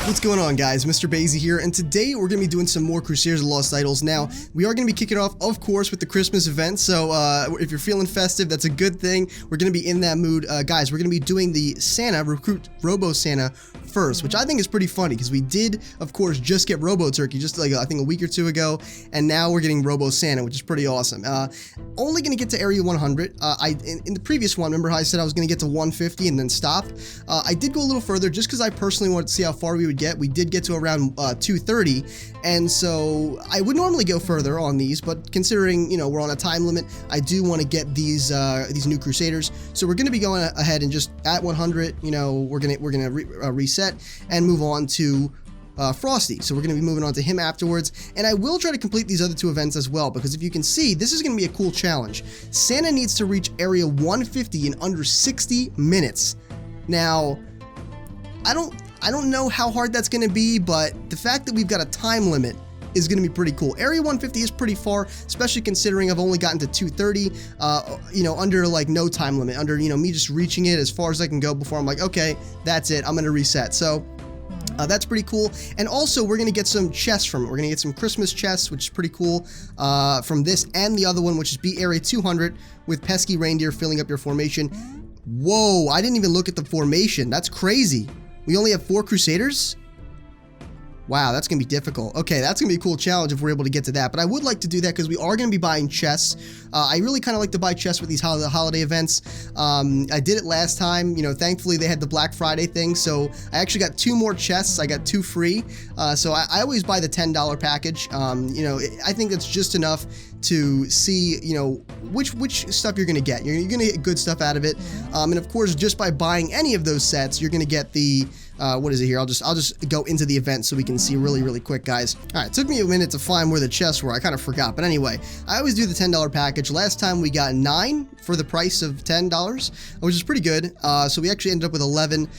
What's going on, guys? Mr. Basie here, and today we're going to be doing some more Crusaders of Lost Titles. Now, we are going to be kicking off, of course, with the Christmas event, so if you're feeling festive, that's a good thing. We're going to be in that mood. Guys, we're going to be doing the Santa, recruit Robo Santa first, which I think is pretty funny, because we did, of course, just get Robo Turkey just like, I think, a week or two ago, and now we're getting Robo Santa, which is pretty awesome. Only going to get to Area 100. In the previous one, remember how I said I was going to get to 150 and then stop? I did go a little further, just because I personally wanted to see how far we would get. We did get to around 230, and so I would normally go further on these, but considering, you know, we're on a time limit, I do want to get these new Crusaders. So we're going to be going ahead and just at 100, you know, we're gonna reset and move on to Frosty. So we're going to be moving on to him afterwards, and I will try to complete these other two events as well, because if you can see, this is going to be a cool challenge. Santa needs to reach Area 150 in under 60 minutes. Now, I don't know how hard that's going to be, but the fact that we've got a time limit is going to be pretty cool. Area 150 is pretty far, especially considering I've only gotten to 230, you know, under like no time limit, under, you know, me just reaching it as far as I can go before I'm like, okay, that's it, I'm going to reset. So that's pretty cool. And also, we're going to get some chests from it. We're going to get some Christmas chests, which is pretty cool, from this and the other one, which is B Area 200 with pesky reindeer filling up your formation. Whoa, I didn't even look at the formation. That's crazy. We only have 4 Crusaders? Wow, that's going to be difficult. Okay, that's going to be a cool challenge if we're able to get to that. But I would like to do that because we are going to be buying chests. I really kind of like to buy chests with these holiday events. I did it last time. You know, thankfully they had the Black Friday thing. So I actually got 2 more chests. I got 2 free. So I always buy the $10 package. You know, I think that's just enough to see, you know, which stuff you're going to get. You're going to get good stuff out of it. And of course, just by buying any of those sets, you're going to get the what is it here? I'll just go into the event so we can see really quick, guys. All right, it took me a minute to find where the chests were. I kind of forgot, but anyway, I always do the $10 package. Last time we got 9 for the price of $10, which is pretty good. So we actually ended up with 11.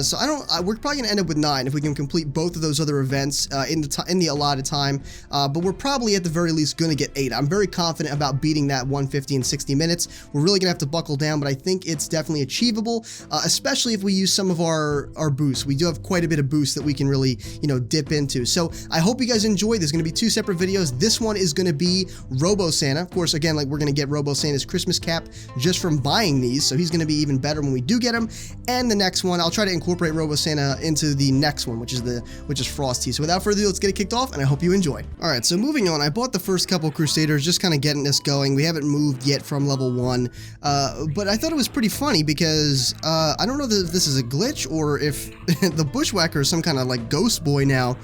So we're probably gonna end up with 9 if we can complete both of those other events in the allotted time. But we're probably at the very least gonna get 8. I'm very confident about beating that 150 in 60 minutes. We're really gonna have to buckle down, but I think it's definitely achievable, especially if we use some of our boosts. We do have quite a bit of boost that we can really, you know, dip into. So I hope you guys enjoy. There's going to be 2 separate videos. This one is going to be Robo Santa. Of course, again, like, we're going to get Robo Santa's Christmas cap just from buying these, so he's going to be even better when we do get him. And the next one, I'll try to incorporate Robo Santa into the next one, which is Frosty. So without further ado, let's get it kicked off, and I hope you enjoy. All right, so moving on, I bought the first couple Crusaders, just kind of getting this going. We haven't moved yet from level 1, but I thought it was pretty funny because I don't know if this is a glitch or if the Bushwhacker is some kind of like ghost boy now,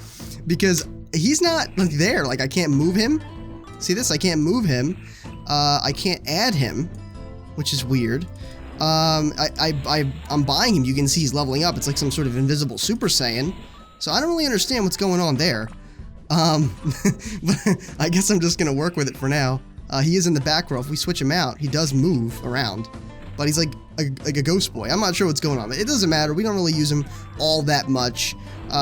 because he's not like there. Like, I can't move him. See this? I can't move him. I can't add him, which is weird. I'm buying him. You can see he's leveling up. It's like some sort of invisible Super Saiyan. So I don't really understand what's going on there. But I guess I'm just gonna work with it for now. He is in the back row. If we switch him out, he does move around, but he's like a ghost boy. I'm not sure what's going on. It doesn't matter. We don't really use him all that much.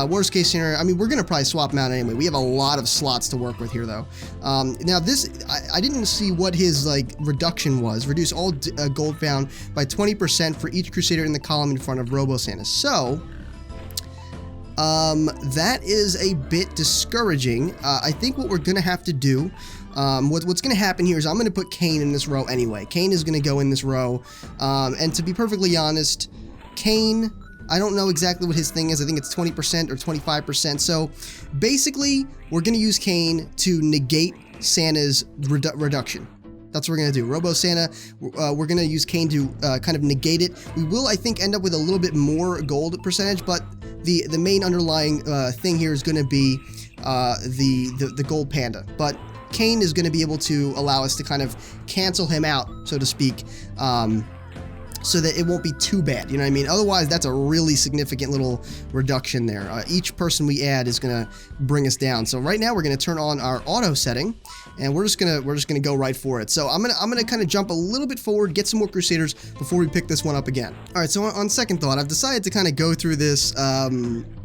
Worst case scenario, I mean, we're going to probably swap him out anyway. We have a lot of slots to work with here, though. Now, this, I didn't see what his, like, reduction was. Reduce all gold found by 20% for each Crusader in the column in front of Robo Santa. So, that is a bit discouraging. I think what we're going to have to do, what's going to happen here is I'm going to put Kane in this row anyway. Kane is going to go in this row, and to be perfectly honest, Kane, I don't know exactly what his thing is. I think it's 20% or 25%. So basically, we're going to use Kane to negate Santa's reduction. That's what we're going to do. Robo Santa, we're going to use Kane to kind of negate it. We will, I think, end up with a little bit more gold percentage, but the main underlying thing here is going to be the gold panda. But Kane is going to be able to allow us to kind of cancel him out, so to speak, so that it won't be too bad, you know what I mean? Otherwise, that's a really significant little reduction there. Each person we add is gonna bring us down. So right now we're gonna turn on our auto setting, and we're just gonna go right for it. So I'm gonna kind of jump a little bit forward, get some more Crusaders before we pick this one up again. All right, so on second thought, I've decided to kind of go through this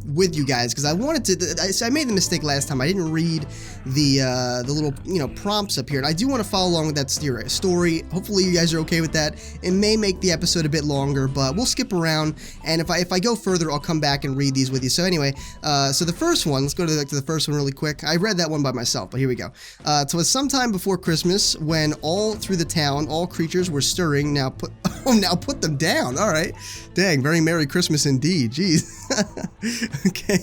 with you guys because I wanted to. I made the mistake last time. I didn't read the little prompts up here, and I do want to follow along with that story. Hopefully, you guys are okay with that. It may make the episode a bit longer, but we'll skip around. And if I go further, I'll come back and read these with you. So anyway, so the first one. Let's go to the first one really quick. I read that one by myself, but here we go. So it's sometime before Christmas when all through the town, all creatures were stirring. Now put them down. All right. Dang, very Merry Christmas indeed. Jeez. Okay.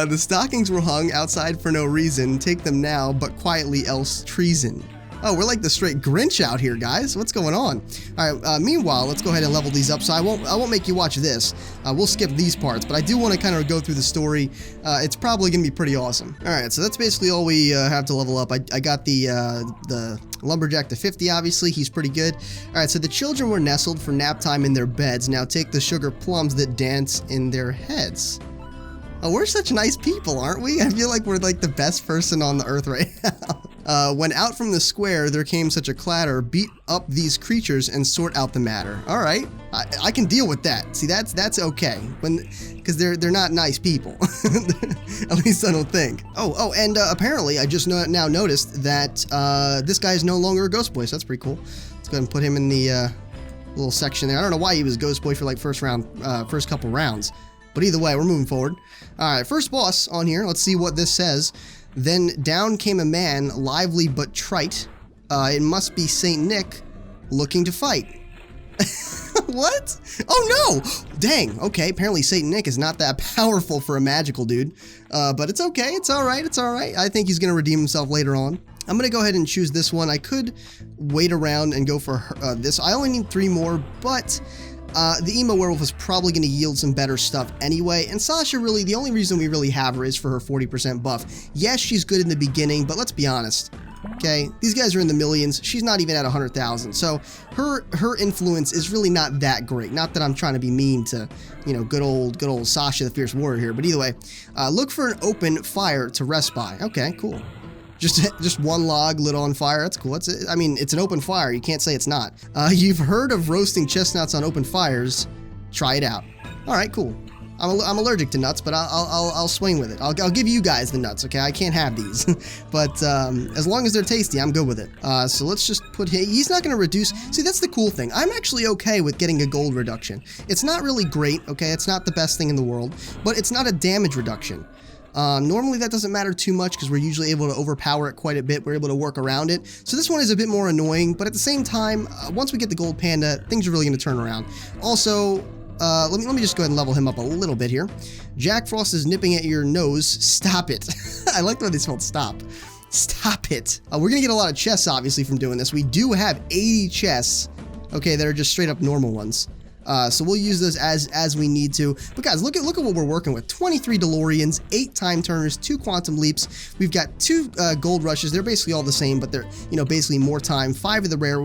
The stockings were hung outside for no reason. Take them now, but quietly, else treason. Oh, we're like the straight Grinch out here, guys. What's going on? All right. Meanwhile, let's go ahead and level these up. So I won't make you watch this. We'll skip these parts, but I do want to kind of go through the story. It's probably going to be pretty awesome. All right. So that's basically all we have to level up. I got the lumberjack to 50. Obviously, he's pretty good. All right. So the children were nestled for nap time in their beds. Now take the sugar plums that dance in their heads. Oh, we're such nice people, aren't we? I feel like we're like the best person on the earth right now. When out from the square, there came such a clatter, beat up these creatures and sort out the matter. All right, I can deal with that. See, that's okay, because they're not nice people. At least I don't think. Oh, and apparently I just now noticed that this guy is no longer a ghost boy, so that's pretty cool. Let's go ahead and put him in the little section there. I don't know why he was ghost boy for like first couple rounds. But either way, we're moving forward. All right, first boss on here. Let's see what this says. Then down came a man, lively but trite. It must be Saint Nick looking to fight. What? Oh no! Dang, okay, apparently Saint Nick is not that powerful for a magical dude. But it's okay, it's alright, it's alright. I think he's gonna redeem himself later on. I'm gonna go ahead and choose this one. I could wait around and go for this. I only need 3 more, but the emo werewolf is probably going to yield some better stuff anyway, and Sasha really, the only reason we really have her is for her 40% buff. Yes, she's good in the beginning, but let's be honest, okay? These guys are in the millions. She's not even at 100,000, so her influence is really not that great. Not that I'm trying to be mean to, good old Sasha the Fierce Warrior here, but either way, look for an open fire to rest by. Okay, cool. Just one log lit on fire. That's cool. I mean, it's an open fire. You can't say it's not. You've heard of roasting chestnuts on open fires. Try it out. All right, cool. I'm allergic to nuts, but I'll swing with it. I'll give you guys the nuts, okay? I can't have these, but as long as they're tasty, I'm good with it. So let's just put him. He's not going to reduce. See, that's the cool thing. I'm actually okay with getting a gold reduction. It's not really great, okay? It's not the best thing in the world, but it's not a damage reduction. Normally that doesn't matter too much because we're usually able to overpower it quite a bit. We're able to work around it. So this one is a bit more annoying, but at the same time, once we get the gold panda, things are really going to turn around. Also, let me just go ahead and level him up a little bit here. Jack Frost is nipping at your nose. Stop it. I like the way they spelled stop. Stop it. We're going to get a lot of chests, obviously, from doing this. We do have 80 chests, okay, that are just straight up normal ones. So we'll use those as we need to. But guys, look at what we're working with. 23 DeLoreans, 8 time turners, 2 quantum leaps. We've got 2 gold rushes. They're basically all the same, but they're basically more time. 5 of the rare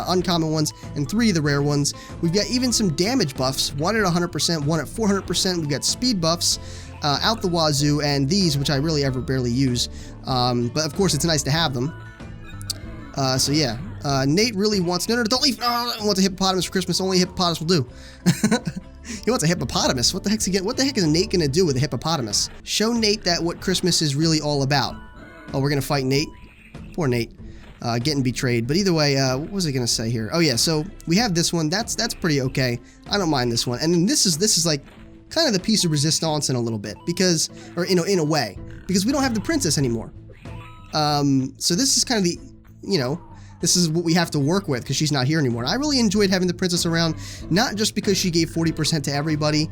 uncommon ones and 3 of the rare ones. We've got even some damage buffs. 1 at 100%, 1 at 400%. We've got speed buffs out the wazoo, and these, which I really barely use. But of course, it's nice to have them. So yeah. Nate really wants... No, don't leave! Oh, I want a hippopotamus for Christmas. Only a hippopotamus will do. He wants a hippopotamus. What the heck is Nate gonna do with a hippopotamus? Show Nate what Christmas is really all about. Oh, we're gonna fight Nate? Poor Nate. Getting betrayed. But either way, what was I gonna say here? Oh yeah, so we have this one. That's pretty okay. I don't mind this one. And then this is like kind of the piece of resistance in a little bit. Because... Or, in a way. Because we don't have the princess anymore. So this is kind of the... This is what we have to work with because she's not here anymore. I really enjoyed having the princess around, not just because she gave 40% to everybody,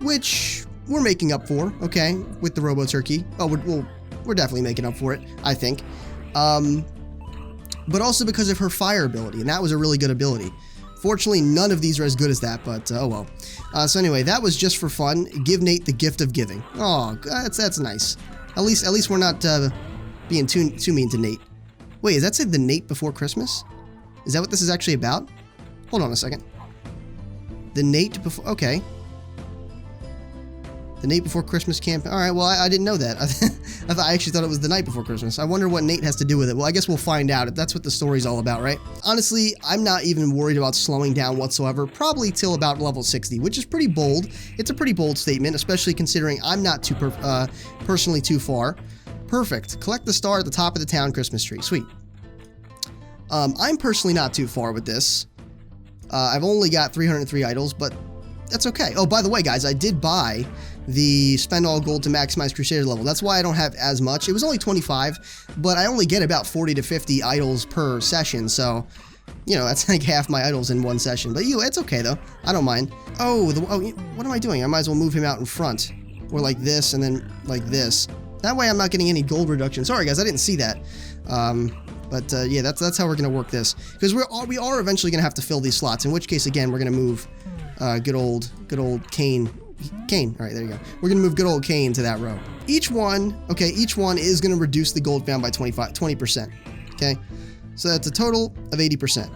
which we're making up for, okay, with the Robo Turkey. Oh, we're definitely making up for it, I think. But also because of her fire ability, and that was a really good ability. Fortunately, none of these are as good as that, but oh well. So anyway, that was just for fun. Give Nate the gift of giving. Oh, that's nice. At least we're not being too mean to Nate. Wait, is that say the Nate before Christmas? Is that what this is actually about? Hold on a second. The Nate before... Okay. The Nate before Christmas campaign. All right, well, I didn't know that. I actually thought it was the night before Christmas. I wonder what Nate has to do with it. Well, I guess we'll find out. That's what the story's all about, right? Honestly, I'm not even worried about slowing down whatsoever, probably till about level 60, which is pretty bold. It's a pretty bold statement, especially considering I'm not too personally too far. Perfect. Collect the star at the top of the town Christmas tree. Sweet. I'm personally not too far with this. I've only got 303 idols, but that's okay. Oh, by the way, guys, I did buy the spend all gold to maximize Crusader level. That's why I don't have as much. It was only 25, but I only get about 40 to 50 idols per session, so, you know, that's like half my idols in one session. But it's okay, though. I don't mind. Oh, what am I doing? I might as well move him out in front. Or like this, and then like this. That way I'm not getting any gold reduction. Sorry, guys, I didn't see that. Yeah, that's how we're going to work this. Because we are eventually going to have to fill these slots, in which case, again, we're going to move good old Kane. All right, there you go. We're going to move good old Kane to that row. Each one is going to reduce the gold found by 20%. Okay, so that's a total of 80%.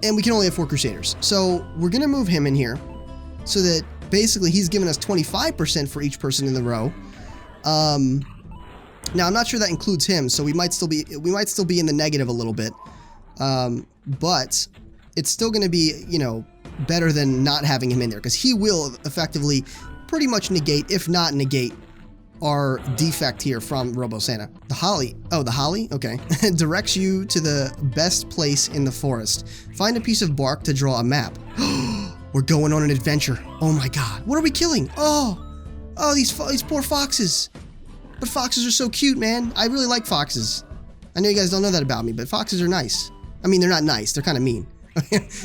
And we can only have 4 Crusaders. So we're going to move him in here so that basically he's giving us 25% for each person in the row. Now I'm not sure that includes him, so we might still be in the negative a little bit. But it's still going to be, you know, better than not having him in there, because he will effectively pretty much negate, if not negate, our defect here from Robo Santa. The holly. Oh, the holly? Okay. Directs you to the best place in the forest. Find a piece of bark to draw a map. We're going on an adventure. Oh my god. What are we killing? Oh, these poor foxes. But foxes are so cute, man. I really like foxes. I know you guys don't know that about me, but foxes are nice. I mean, they're not nice. They're kind of mean.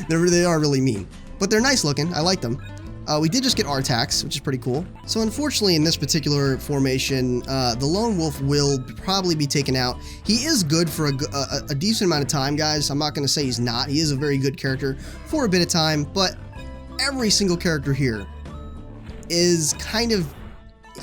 They are really mean. But they're nice looking. I like them. We did just get Artax, which is pretty cool. So unfortunately, in this particular formation, the Lone Wolf will probably be taken out. He is good for a decent amount of time, guys. I'm not going to say he's not. He is a very good character for a bit of time, but every single character here is kind of,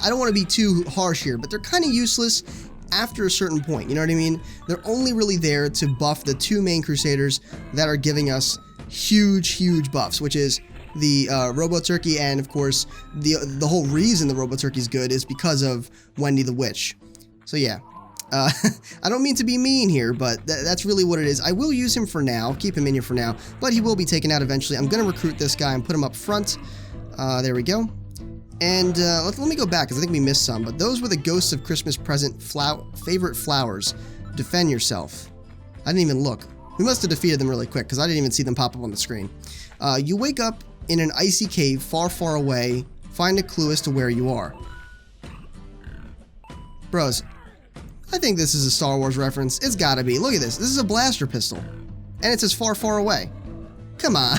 I don't want to be too harsh here, but they're kind of useless after a certain point. You know what I mean? They're only really there to buff the 2 main Crusaders that are giving us huge buffs, which is the Robo Turkey, and of course the whole reason the Robo Turkey is good is because of Wendy the Witch. So yeah, I don't mean to be mean here, but that's really what it is. I will use him for now, keep him in here for now, but he will be taken out eventually. I'm going to recruit this guy and put him up front. There we go. And let me go back, because I think we missed some, but those were the ghosts of Christmas present favorite flowers. Defend yourself. I didn't even look. We must have defeated them really quick, because I didn't even see them pop up on the screen. You wake up in an icy cave far away. Find a clue as to where you are. Bros, I think this is a Star Wars reference. It's gotta be. Look at this. This is a blaster pistol. And it says far away. Come on.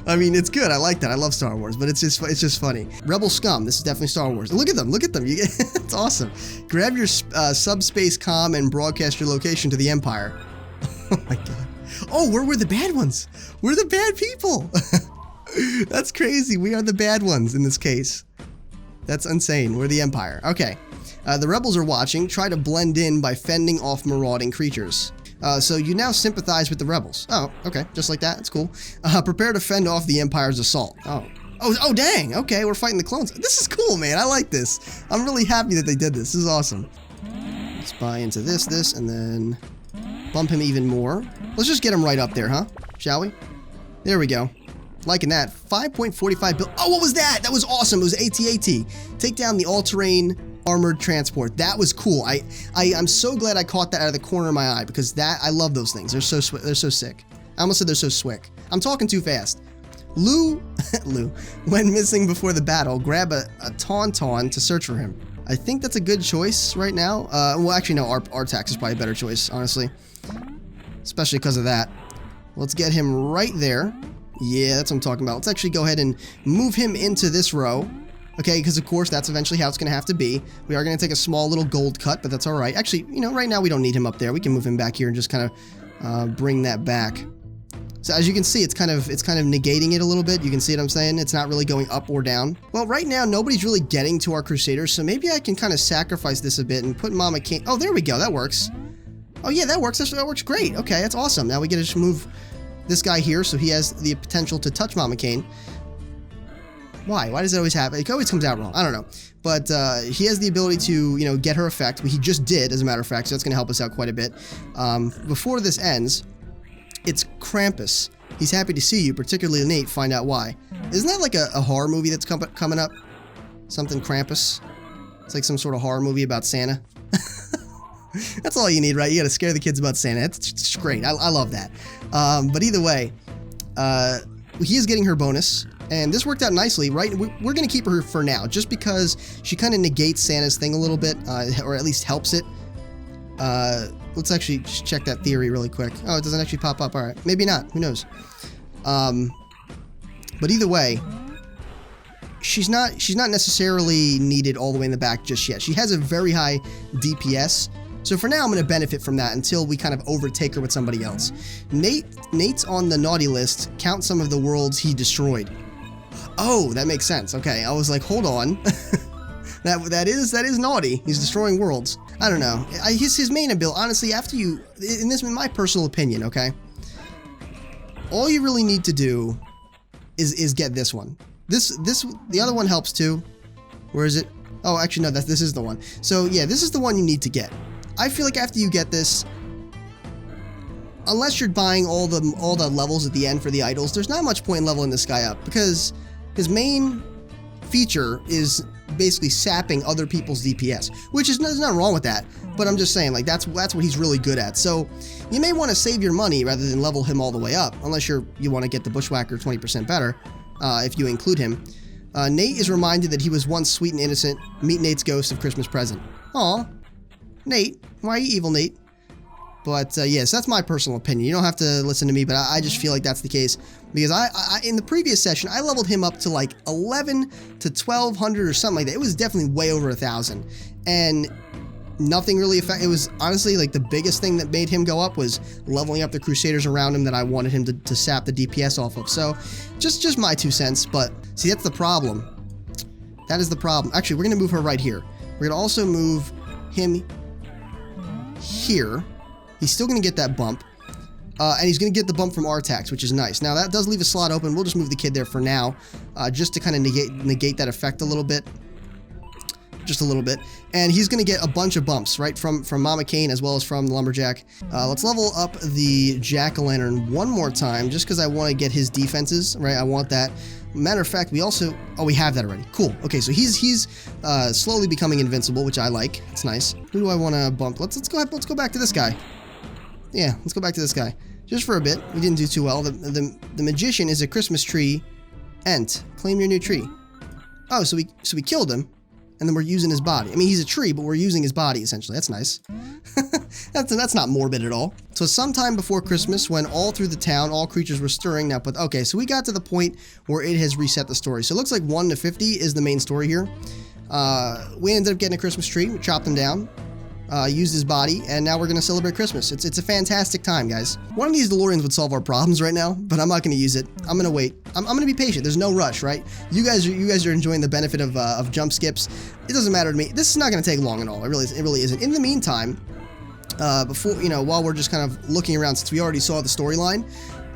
I mean, it's good. I like that. I love Star Wars, but it's just funny. Rebel scum. This is definitely Star Wars. Look at them. Look at them. It's awesome. Grab your subspace comm and broadcast your location to the Empire. Oh my god. Oh, we're the bad ones. We're the bad people. That's crazy. We are the bad ones in this case. That's insane. We're the Empire. Okay. The rebels are watching. Try to blend in by fending off marauding creatures. So you now sympathize with the rebels. Oh, okay. Just like that. It's cool. Prepare to fend off the Empire's assault. Oh, dang. Okay, we're fighting the clones. This is cool, man. I like this. I'm really happy that they did this. This is awesome. Let's buy into this, and then bump him even more. Let's just get him right up there, huh? Shall we? There we go. Liking that. 5.45 bill. Oh, what was that? That was awesome. It was AT-AT. Take down the all-terrain armored transport. That was cool. I'm so glad I caught that out of the corner of my eye, because I love those things. They're so sick. I almost said they're so swick. I'm talking too fast. Lou, when missing before the battle, grab a tauntaun to search for him. I think that's a good choice right now. Well, actually, no, Artax is probably a better choice, honestly. Especially because of that. Let's get him right there. Yeah, that's what I'm talking about. Let's actually go ahead and move him into this row. Okay, because of course that's eventually how it's going to have to be. We are going to take a small little gold cut, but that's all right. Actually, you know, right now we don't need him up there. We can move him back here and just kind of bring that back. So as you can see, it's kind of negating it a little bit. You can see what I'm saying? It's not really going up or down. Well, right now nobody's really getting to our Crusaders, so maybe I can kind of sacrifice this a bit and put Mama King. Oh, there we go. That works. Oh yeah, that works. That works great. Okay, that's awesome. Now we get to just move this guy here, so he has the potential to touch Mama Kane. Why? Why does it always happen? It always comes out wrong. I don't know. But he has the ability to, you know, get her effect. He just did, as a matter of fact, so that's going to help us out quite a bit. Before this ends, it's Krampus. He's happy to see you, particularly Nate. Find out why. Isn't that like a horror movie that's coming up? Something Krampus? It's like some sort of horror movie about Santa. That's all you need, right? You gotta scare the kids about Santa. It's great. I love that. But either way, he is getting her bonus. And this worked out nicely, right? We're going to keep her for now, just because she kind of negates Santa's thing a little bit, or at least helps it. Let's actually just check that theory really quick. Oh, it doesn't actually pop up. All right. Maybe not. Who knows? But either way, she's not necessarily needed all the way in the back just yet. She has a very high DPS. So for now, I'm going to benefit from that until we kind of overtake her with somebody else. Nate's on the naughty list. Count some of the worlds he destroyed. Oh, that makes sense. Okay, I was like, hold on. that is naughty. He's destroying worlds. I don't know. His main ability, honestly, after you, in my personal opinion, okay? All you really need to do is get this one. The other one helps too. Where is it? Oh, actually, no, this is the one. So yeah, this is the one you need to get. I feel like after you get this, unless you're buying all the levels at the end for the idols, there's not much point in leveling this guy up, because his main feature is basically sapping other people's DPS, which is there's nothing wrong with that. But I'm just saying, like, that's what he's really good at. So you may want to save your money rather than level him all the way up, unless you want to get the Bushwhacker 20% better, if you include him. Nate is reminded that he was once sweet and innocent. Meet Nate's ghost of Christmas present. Aw, Nate, why are you evil, Nate? But yes, that's my personal opinion. You don't have to listen to me, but I just feel like that's the case, because I in the previous session I leveled him up to like 11 to 1200 or something like that. It was definitely way over 1000, and nothing really affected. It was honestly like the biggest thing that made him go up was leveling up the Crusaders around him that I wanted him to sap the DPS off of. So just my 2 cents. But see, that's the problem. That is the problem. Actually, we're gonna move her right here. We're gonna also move him here. He's still going to get that bump, and he's going to get the bump from R-Tax, which is nice. Now, that does leave a slot open. We'll just move the kid there for now, just to kind of negate that effect a little bit. Just a little bit. And he's going to get a bunch of bumps, right, from Mama Kane as well as from the Lumberjack. Let's level up the Jack-o'-lantern one more time, just because I want to get his defenses, right? I want that. Matter of fact, we also... Oh, we have that already. Cool. Okay, so he's slowly becoming invincible, which I like. It's nice. Who do I want to bump? Let's go back to this guy. Yeah, let's go back to this guy. Just for a bit. We didn't do too well. The magician is a Christmas tree. Ent. Claim your new tree. Oh, so we killed him, and then we're using his body. I mean, he's a tree, but we're using his body, essentially. That's nice. That's not morbid at all. So sometime before Christmas, when all through the town, all creatures were stirring. Now, but okay, so we got to the point where it has reset the story. So it looks like 1 to 50 is the main story here. We ended up getting a Christmas tree. We chopped him down. Used his body, and now we're going to celebrate Christmas. It's a fantastic time, guys. One of these DeLoreans would solve our problems right now, but I'm not going to use it. I'm going to wait. I'm going to be patient. There's no rush, right? You guys are enjoying the benefit of jump skips. It doesn't matter to me. This is not going to take long at all. It really isn't. In the meantime, before, while we're just kind of looking around, since we already saw the storyline,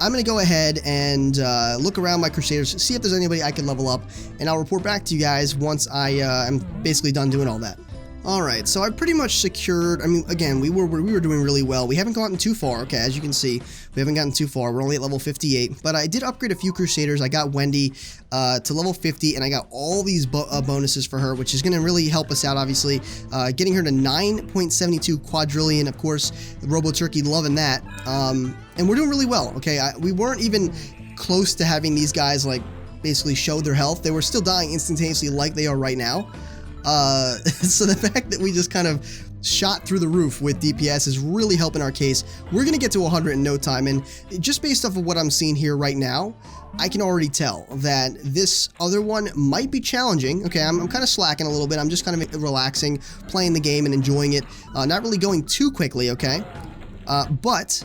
I'm going to go ahead and look around my Crusaders, see if there's anybody I can level up, and I'll report back to you guys once I am basically done doing all that. Alright, so I pretty much secured, I mean, again, we were doing really well. We haven't gotten too far, okay, as you can see. We haven't gotten too far. We're only at level 58. But I did upgrade a few Crusaders. I got Wendy to level 50, and I got all these bonuses for her, which is going to really help us out, obviously. Getting her to 9.72 quadrillion, of course. Robo Turkey loving that. And we're doing really well, okay? We weren't even close to having these guys, like, basically show their health. They were still dying instantaneously like they are right now. So the fact that we just kind of shot through the roof with DPS is really helping our case. We're going to get to 100 in no time, and just based off of what I'm seeing here right now, I can already tell that this other one might be challenging. Okay, I'm kind of slacking a little bit. I'm just kind of relaxing, playing the game and enjoying it. Not really going too quickly, okay? But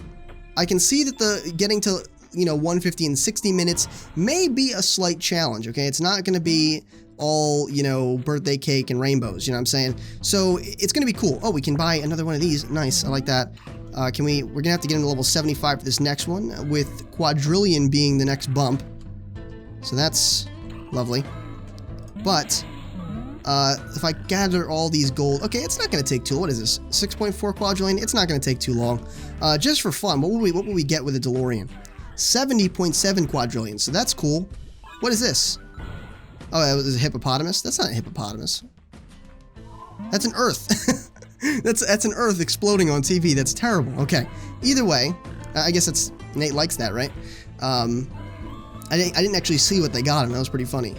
I can see that getting to 150 in 60 minutes may be a slight challenge, okay? It's not going to be all, birthday cake and rainbows, you know what I'm saying? So it's going to be cool. Oh, we can buy another one of these. Nice. I like that. We're going to have to get into level 75 for this next one, with quadrillion being the next bump. So that's lovely. But if I gather all these gold, okay, it's not going to take too long. What is this? 6.4 quadrillion? It's not going to take too long. Just for fun, what will we get with a DeLorean? 70.7 quadrillion. So that's cool. What is this? Oh, that was a hippopotamus. That's not a hippopotamus. That's an Earth. That's an Earth exploding on TV. That's terrible. Okay. Either way, I guess that's Nate likes that, right? I didn't actually see what they got him. That was pretty funny.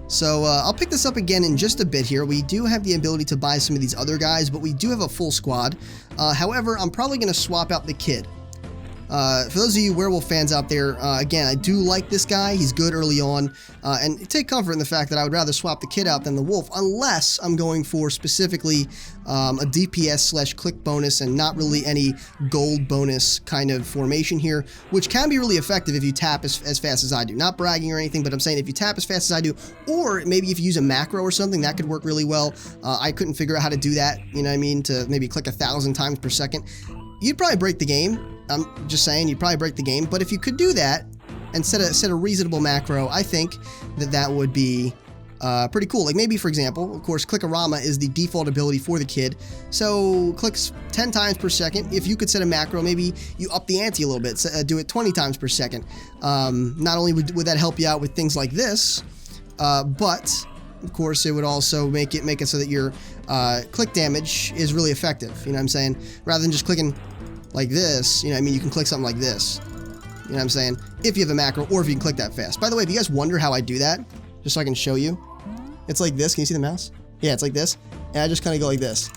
So I'll pick this up again in just a bit here. We do have the ability to buy some of these other guys, but we do have a full squad. However, I'm probably going to swap out the kid. For those of you werewolf fans out there, again, I do like this guy. He's good early on, and take comfort in the fact that I would rather swap the kid out than the wolf, unless I'm going for specifically a DPS / click bonus and not really any gold bonus kind of formation here, which can be really effective if you tap as fast as I do. Not bragging or anything, but I'm saying if you tap as fast as I do, or maybe if you use a macro or something, that could work really well. I couldn't figure out how to do that, you know what I mean, to maybe click 1,000 times per second. You'd probably break the game. I'm just saying, you'd probably break the game. But if you could do that and set a reasonable macro, I think that would be pretty cool. Like maybe, for example, of course, Clickorama is the default ability for the kid. So clicks 10 times per second. If you could set a macro, maybe you up the ante a little bit. Do it 20 times per second. Not only would that help you out with things like this, but of course, it would also make it so that your click damage is really effective. You know what I'm saying? Rather than just clicking like this, you know what I mean? You can click something like this. You know what I'm saying? If you have a macro or if you can click that fast. By the way, if you guys wonder how I do that, just so I can show you, it's like this. Can you see the mouse? Yeah, it's like this. And I just kind of go like this.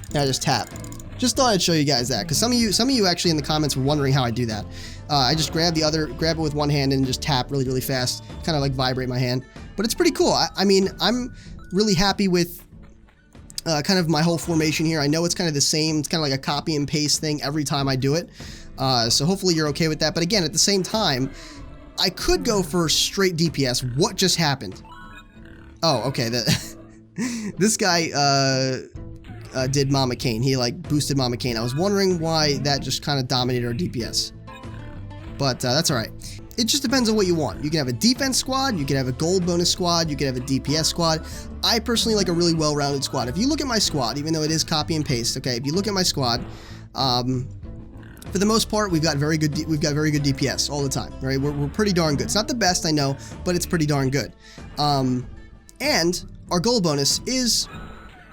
And I just tap. Just thought I'd show you guys that, because some of you actually in the comments were wondering how I do that. I just grab it with one hand and just tap really, really fast. Kind of like vibrate my hand. But it's pretty cool. I mean, I'm really happy with kind of my whole formation here. I know it's kind of the same. It's kind of like a copy and paste thing every time I do it. So hopefully you're okay with that. But again, at the same time, I could go for straight DPS. What just happened? Oh, okay. This guy did Mama Kane. He like boosted Mama Kane. I was wondering why that just kind of dominated our DPS. But that's all right. It just depends on what you want. You can have a defense squad, you can have a gold bonus squad, you can have a DPS squad. I personally like a really well-rounded squad. If you look at my squad, even though it is copy and paste, okay, if you look at my squad, for the most part, we've got very good DPS all the time, right? We're pretty darn good. It's not the best, I know, but it's pretty darn good. And our gold bonus is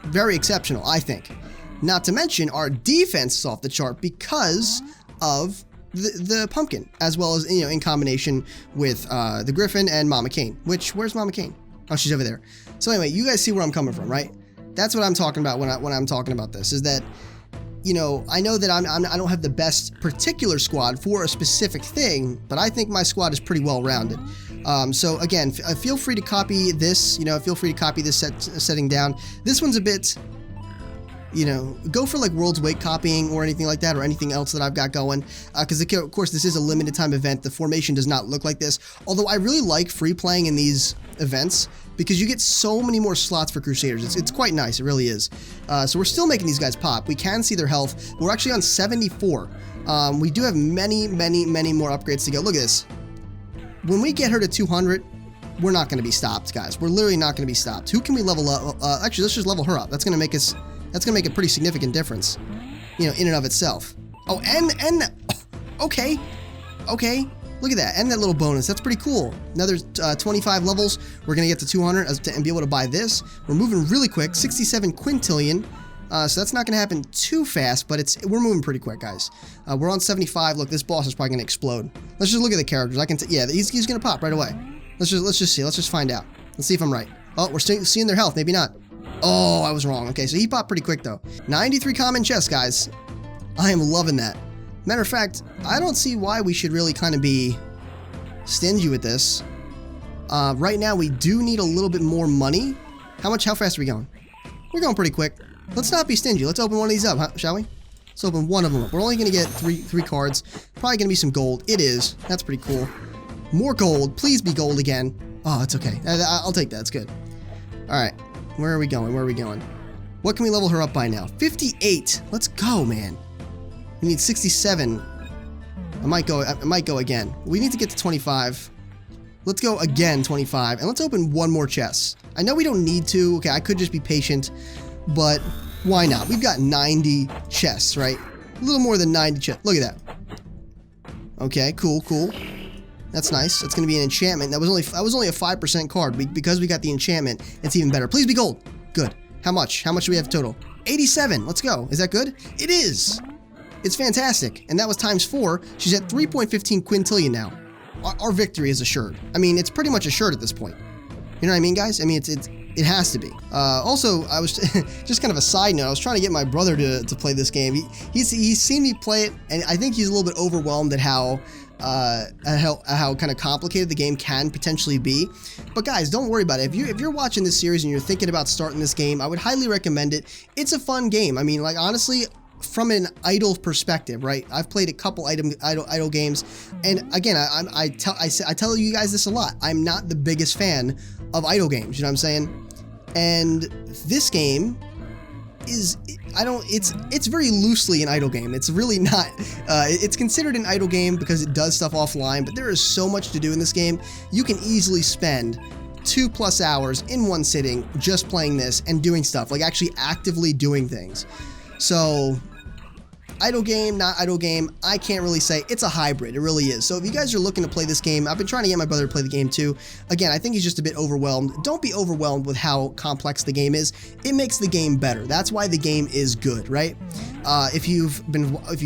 very exceptional, I think. Not to mention, our defense is off the chart because of the pumpkin, as well as, you know, in combination with the griffin and Mama Kane. Where's Mama Kane? Oh, she's over there. So anyway, you guys see where I'm coming from, right? That's what I'm talking about when I'm talking about this, is that, you know, I know that I don't have the best particular squad for a specific thing, but I think my squad is pretty well rounded. So again, feel free to copy this, you know, feel free to copy this setting down. This one's a bit, you know, go for like World's Weight copying or anything like that, or anything else that I've got going, because of course this is a limited time event. The formation does not look like this, although I really like free playing in these events because you get so many more slots for Crusaders. It's quite nice, it really is. So we're still making these guys pop. We can see their health. We're actually on 74. We do have many more upgrades to go. Look at this. When we get her to 200, we're not going to be stopped, guys. We're literally not going to be stopped. Who can we level up? Actually, let's just level her up. That's going to make us... That's going to make a pretty significant difference, you know, in and of itself. Oh, and okay. Look at that. And that little bonus. That's pretty cool. Another 25 levels. We're going to get to 200 and be able to buy this. We're moving really quick. 67 quintillion. So that's not going to happen too fast, but we're moving pretty quick, guys. We're on 75. Look, this boss is probably going to explode. Let's just look at the characters. Yeah, he's going to pop right away. Let's just see. Let's just find out. Let's see if I'm right. Oh, we're seeing their health. Maybe not. Oh, I was wrong. Okay, so he popped pretty quick, though. 93 common chests, guys. I am loving that. Matter of fact, I don't see why we should really kind of be stingy with this. Right now, we do need a little bit more money. How fast are we going? We're going pretty quick. Let's not be stingy. Let's open one of these up, huh, shall we? Let's open one of them up. We're only going to get three cards. Probably going to be some gold. It is. That's pretty cool. More gold. Please be gold again. Oh, it's okay. I'll take that. It's good. All right. Where are we going? What can we level her up by now? 58. Let's go, man. We need 67. I might go again. We need to get to 25. Let's go again, 25. And let's open one more chest. I know we don't need to. Okay, I could just be patient, but why not? We've got 90 chests, right? A little more than 90 chests. Look at that. Okay, cool, cool. That's nice. That's going to be an enchantment. That was only a 5% card. Because we got the enchantment, it's even better. Please be gold. Good. How much? How much do we have total? 87. Let's go. Is that good? It is. It's fantastic. And that was times 4. She's at 3.15 quintillion now. Our victory is assured. I mean, it's pretty much assured at this point. You know what I mean, guys? I mean, it has to be. Also, I was just kind of a side note. I was trying to get my brother to play this game. He's seen me play it, and I think he's a little bit overwhelmed at how kind of complicated the game can potentially be. But guys, don't worry about it. If you're watching this series and you're thinking about starting this game, I would highly recommend it. It's a fun game. I mean, like, honestly, from an idle perspective, right? I've played a couple idle games, and again, I tell you guys this a lot. I'm not the biggest fan of idle games. You know what I'm saying? And this game is, it's very loosely an idle game. It's really not, it's considered an idle game because it does stuff offline, but there is so much to do in this game. You can easily spend 2+ hours in one sitting just playing this and doing stuff, like actually actively doing things. So, idle game, not idle game, I can't really say. It's a hybrid, it really is. So if you guys are looking to play this game, I've been trying to get my brother to play the game too. Again, I think he's just a bit overwhelmed. Don't be overwhelmed with how complex the game is. It makes the game better. That's why the game is good, right? If you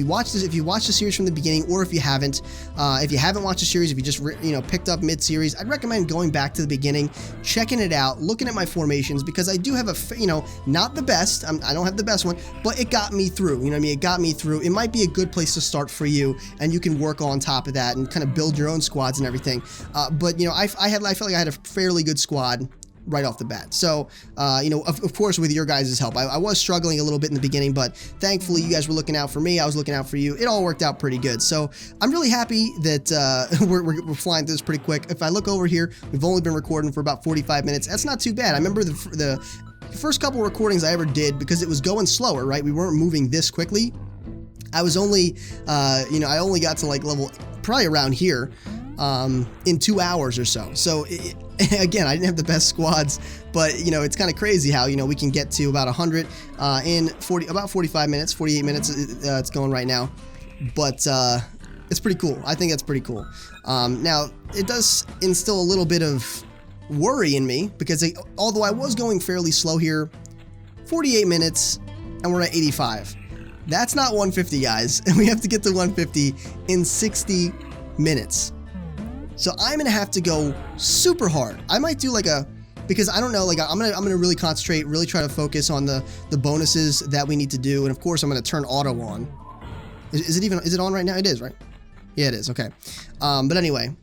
watched the series from the beginning, or if you haven't watched the series, if you just picked up mid-series, I'd recommend going back to the beginning, checking it out, looking at my formations, because I do have not the best. I don't have the best one, but it got me through. You know what I mean? It got me through. It might be a good place to start for you, and you can work on top of that and kind of build your own squads and everything. But I felt like I had a fairly good squad right off the bat. So, of course, with your guys' help, I was struggling a little bit in the beginning, but thankfully you guys were looking out for me. I was looking out for you. It all worked out pretty good. So I'm really happy that we're flying through this pretty quick. If I look over here, we've only been recording for about 45 minutes. That's not too bad. I remember the first couple recordings I ever did, because it was going slower, right? We weren't moving this quickly. I was only, I only got to like level probably around here in 2 hours or so. So again, I didn't have the best squads, but it's kind of crazy how we can get to about 100 in about 45 minutes, 48 minutes. It's going right now, but it's pretty cool. I think that's pretty cool. Now it does instill a little bit of worry in me, because although I was going fairly slow here, 48 minutes and we're at 85. That's not 150, guys, and we have to get to 150 in 60 minutes. So I'm gonna have to go super hard. I might do because I don't know, I'm gonna really concentrate, really try to focus on the bonuses that we need to do, and of course I'm gonna turn auto on. Is it on right now? It is, right? Yeah, it is. Okay. But anyway,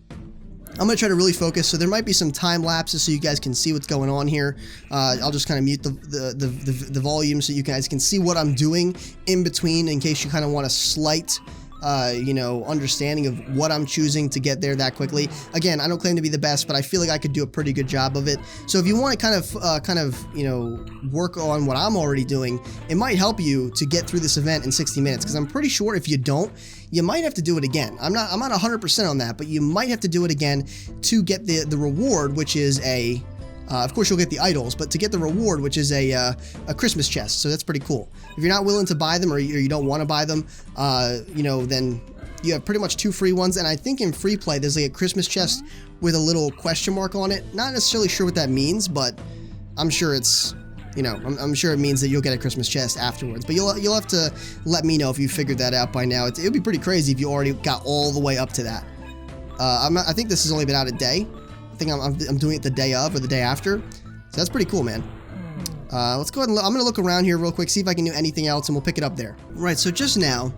I'm going to try to really focus, so there might be some time lapses so you guys can see what's going on here. I'll just kind of mute the volume so you guys can see what I'm doing in between, in case you kind of want a slight understanding of what I'm choosing to get there that quickly. Again, I don't claim to be the best, but I feel like I could do a pretty good job of it. So if you want to kind of work on what I'm already doing, it might help you to get through this event in 60 minutes, because I'm pretty sure if you don't, you might have to do it again. I'm not 100% on that, but you might have to do it again to get the reward, which is of course you'll get the idols, but to get the reward, which is a Christmas chest. So that's pretty cool. If you're not willing to buy them, or you don't want to buy them, then you have pretty much 2 free ones. And I think in free play, there's like a Christmas chest with a little question mark on it. Not necessarily sure what that means, but I'm sure it's, I'm sure it means that you'll get a Christmas chest afterwards. But you'll have to let me know if you figured that out by now. It would be pretty crazy if you already got all the way up to that. I think this has only been out a day. I think I'm doing it the day of or the day after. So that's pretty cool, man. Let's go ahead and I'm going to look around here real quick, see if I can do anything else, and we'll pick it up there. Right, so just now,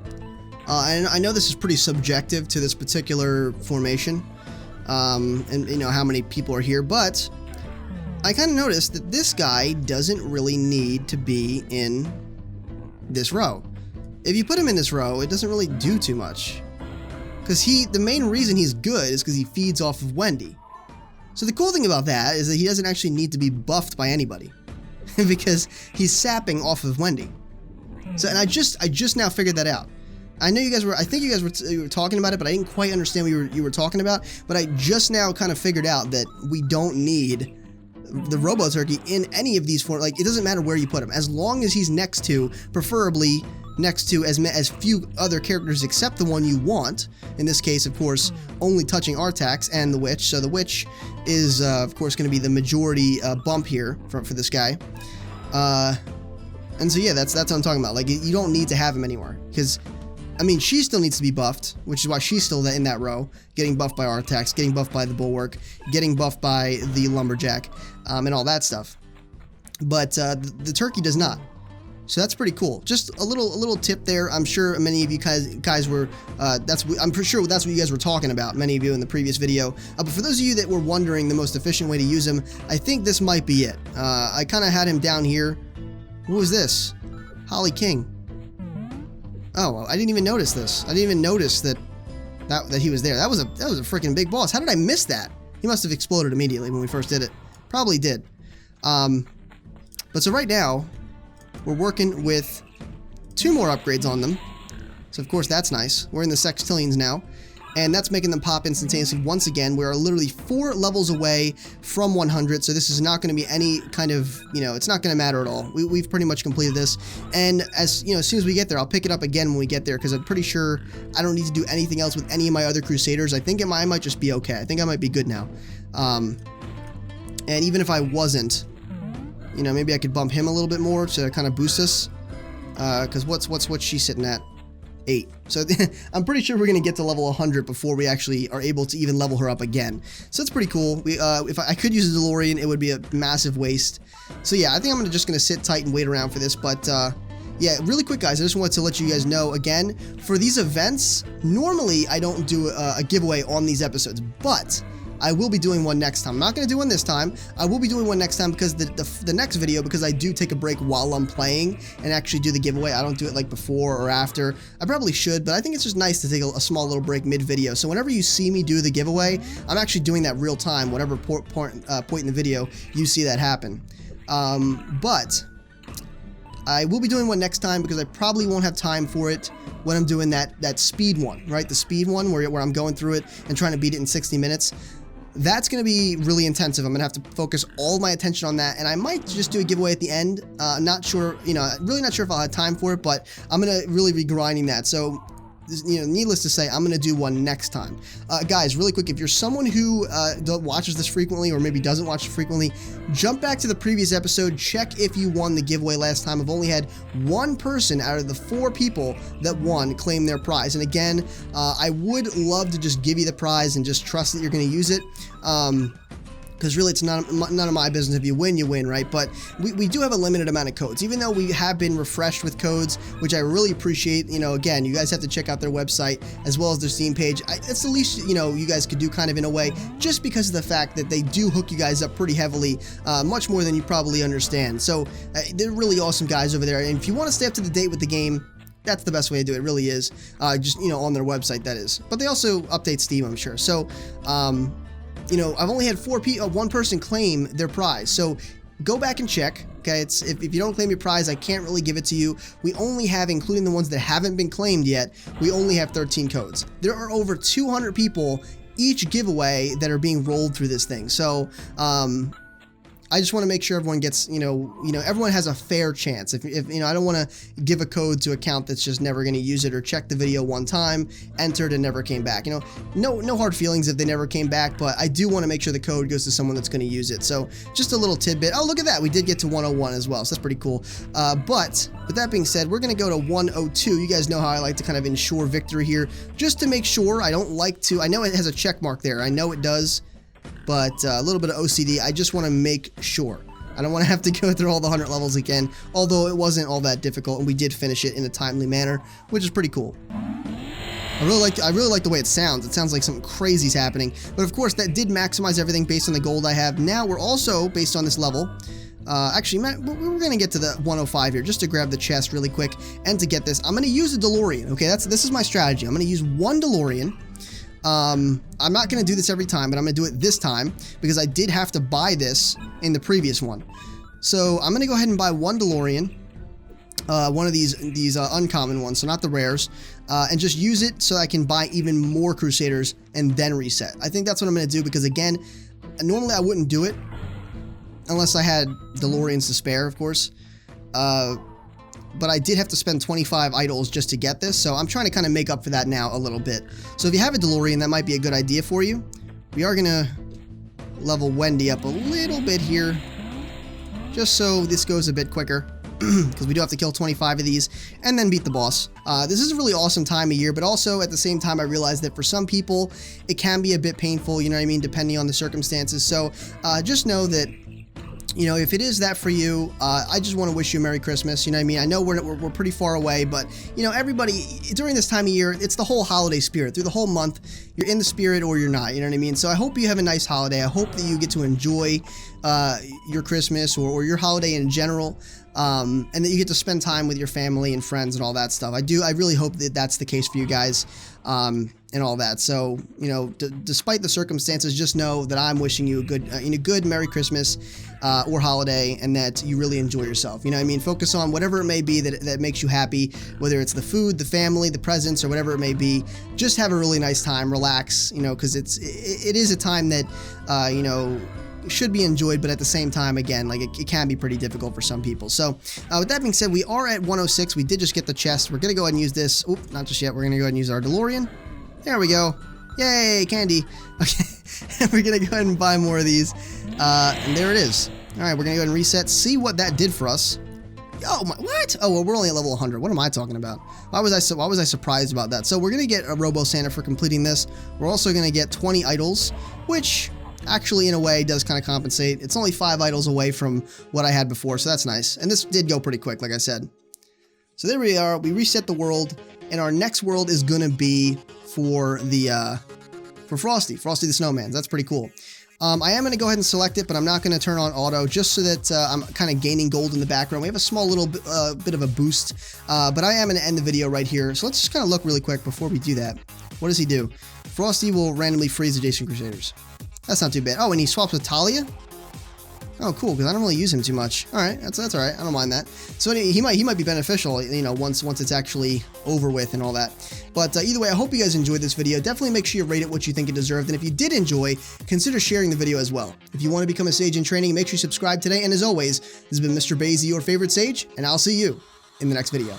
and I know this is pretty subjective to this particular formation, and how many people are here, but I kind of noticed that this guy doesn't really need to be in this row. If you put him in this row, it doesn't really do too much. Because the main reason he's good is because he feeds off of Wendy. So the cool thing about that is that he doesn't actually need to be buffed by anybody. Because he's sapping off of Wendy. So, and I just now figured that out. I know I think you guys were talking about it, but I didn't quite understand what you were talking about. But I just now kind of figured out that we don't need the Robo Turkey in any of these forms. Like, it doesn't matter where you put him, as long as he's next to, preferably next to as few other characters except the one you want. In this case, of course, only touching Artax and the Witch. So the Witch is, of course, going to be the majority bump here for this guy. And so yeah, that's what I'm talking about. Like, you don't need to have him anymore, because I mean, she still needs to be buffed, which is why she's still in that row, getting buffed by Artax, getting buffed by the Bulwark, getting buffed by the Lumberjack, and all that stuff. But the Turkey does not. So that's pretty cool. Just a little tip there. I'm sure many of you guys were. I'm pretty sure that's what you guys were talking about. Many of you in the previous video. But for those of you that were wondering the most efficient way to use him, I think this might be it. I kind of had him down here. What was this? Holly King. Oh, I didn't even notice this. I didn't even notice that he was there. That was a freaking big boss. How did I miss that? He must have exploded immediately when we first did it. Probably did. But so right now, we're working with 2 more upgrades on them. So of course that's nice. We're in the sextillions now, and that's making them pop instantaneously once again. We're literally 4 levels away from 100, so this is not going to be any kind of, it's not going to matter at all. We've pretty much completed this, and as soon as we get there, I'll pick it up again when we get there, because I'm pretty sure I don't need to do anything else with any of my other Crusaders. I think I might just be okay. I think I might be good now. And even if I wasn't, maybe I could bump him a little bit more to kind of boost us, because what's she sitting at? 8. So I'm pretty sure we're going to get to level 100 before we actually are able to even level her up again. So it's pretty cool. If I could use a DeLorean, it would be a massive waste. So yeah, I think I'm just going to sit tight and wait around for this. But yeah, really quick, guys, I just wanted to let you guys know, again, for these events, normally I don't do a giveaway on these episodes, but I will be doing one next time. I'm not going to do one this time. I will be doing one next time, because the next video, because I do take a break while I'm playing and actually do the giveaway. I don't do it like before or after. I probably should, but I think it's just nice to take a small little break mid-video. So whenever you see me do the giveaway, I'm actually doing that real time, whatever point in the video you see that happen. But I will be doing one next time, because I probably won't have time for it when I'm doing that speed one, right? The speed one where I'm going through it and trying to beat it in 60 minutes. That's going to be really intensive. I'm going to have to focus all my attention on that, and I might just do a giveaway at the end. Not sure, really not sure if I'll have time for it, but I'm going to really be grinding that. So, needless to say, I'm going to do one next time. Guys, really quick, if you're someone who watches this frequently, or maybe doesn't watch it frequently, jump back to the previous episode, check if you won the giveaway last time. I've only had 1 person out of the 4 people that won claim their prize. And again, I would love to just give you the prize and just trust that you're going to use it. Because really, it's none of my business. If you win, right? But we do have a limited amount of codes, even though we have been refreshed with codes, which I really appreciate. Again, you guys have to check out their website as well as their Steam page. It's the least, you guys could do, kind of, in a way, just because of the fact that they do hook you guys up pretty heavily, much more than you probably understand. So they're really awesome guys over there. And if you want to stay up to the date with the game, that's the best way to do it. It really is. Just, on their website, that is. But they also update Steam, I'm sure. So, I've only had 1 person claim their prize, so go back and check. Okay, if you don't claim your prize, I can't really give it to you. We only have, including the ones that haven't been claimed yet, we only have 13 codes. There are over 200 people each giveaway that are being rolled through this thing. So, I just want to make sure everyone gets, everyone has a fair chance. If I don't want to give a code to account that's just never going to use it, or check the video one time, entered, and never came back. No hard feelings if they never came back, but I do want to make sure the code goes to someone that's going to use it. So just a little tidbit. Oh, look at that. We did get to 101 as well, so that's pretty cool. But with that being said, we're going to go to 102. You guys know how I like to kind of ensure victory here, just to make sure. I don't like to, I know it has a check mark there. I know it does. But a little bit of OCD, I just want to make sure. I don't want to have to go through all the 100 levels again, although it wasn't all that difficult, and we did finish it in a timely manner, which is pretty cool. I really like the way it sounds. It sounds like something crazy's happening. But of course, that did maximize everything based on the gold I have. Now we're also, based on this level, actually, we're going to get to the 105 here, just to grab the chest really quick, and to get this, I'm going to use a DeLorean, okay? This is my strategy. I'm going to use 1 DeLorean. I'm not going to do this every time, but I'm going to do it this time, because I did have to buy this in the previous one. So I'm going to go ahead and buy 1 DeLorean, one of these uncommon ones, so not the rares, and just use it so I can buy even more Crusaders and then reset. I think that's what I'm going to do, because again, normally I wouldn't do it, unless I had DeLoreans to spare, of course. But I did have to spend 25 idols just to get this, so I'm trying to kind of make up for that now a little bit. So if you have a DeLorean, that might be a good idea for you. We are going to level Wendy up a little bit here, just so this goes a bit quicker, because we do have to kill 25 of these and then beat the boss. This is a really awesome time of year, but also at the same time I realize that for some people it can be a bit painful, you know what I mean, depending on the circumstances. So just know that, you know, if it is that for you, I just want to wish you a Merry Christmas. You know what I mean? I know we're pretty far away, but, you know, everybody, during this time of year, it's the whole holiday spirit. Through the whole month, you're in the spirit or you're not, you know what I mean? So I hope you have a nice holiday. I hope that you get to enjoy your Christmas or your holiday in general, and that you get to spend time with your family and friends and all that stuff. I really hope that that's the case for you guys, and all that. So, you know, despite the circumstances, just know that I'm wishing you a good Merry Christmas or holiday, and that you really enjoy yourself. You know what I mean? Focus on whatever it may be that makes you happy, whether it's the food, the family, the presents, or whatever it may be. Just have a really nice time, relax, you know, because it is a time that, you know, should be enjoyed, but at the same time, again, like it can be pretty difficult for some people. So with that being said, we are at 106. We did just get the chest. We're gonna go ahead and use this. Oop, not just yet. We're gonna go ahead and use our DeLorean. There we go. Yay, candy. Okay, we're gonna go ahead and buy more of these, and there it is. All right, we're gonna go ahead and reset, see what that did for us. Oh my, what? Oh, well, we're only at level 100. What am I talking about? Why was I surprised about that? So we're gonna get a Robo Santa for completing this. We're also gonna get 20 idols, which actually in a way does kind of compensate. It's only 5 idols away from what I had before, so that's nice. And this did go pretty quick, like I said. So there we are. We reset the world, and our next world is gonna be for the for Frosty the Snowman. That's pretty cool. I am gonna go ahead and select it, but I'm not gonna turn on auto, just so that I'm kind of gaining gold in the background. We have a small little bit of a boost, but I am gonna end the video right here. So let's just kind of look really quick before we do that. What does he do? Frosty will randomly freeze adjacent Crusaders. That's not too bad. Oh, and he swaps with Talia? Oh, cool, because I don't really use him too much. All right, that's all right. I don't mind that. So he might be beneficial, you know, once it's actually over with and all that. But either way, I hope you guys enjoyed this video. Definitely make sure you rate it what you think it deserved. And if you did enjoy, consider sharing the video as well. If you want to become a Sage in training, make sure you subscribe today. And as always, this has been Mr. Basie, your favorite Sage, and I'll see you in the next video.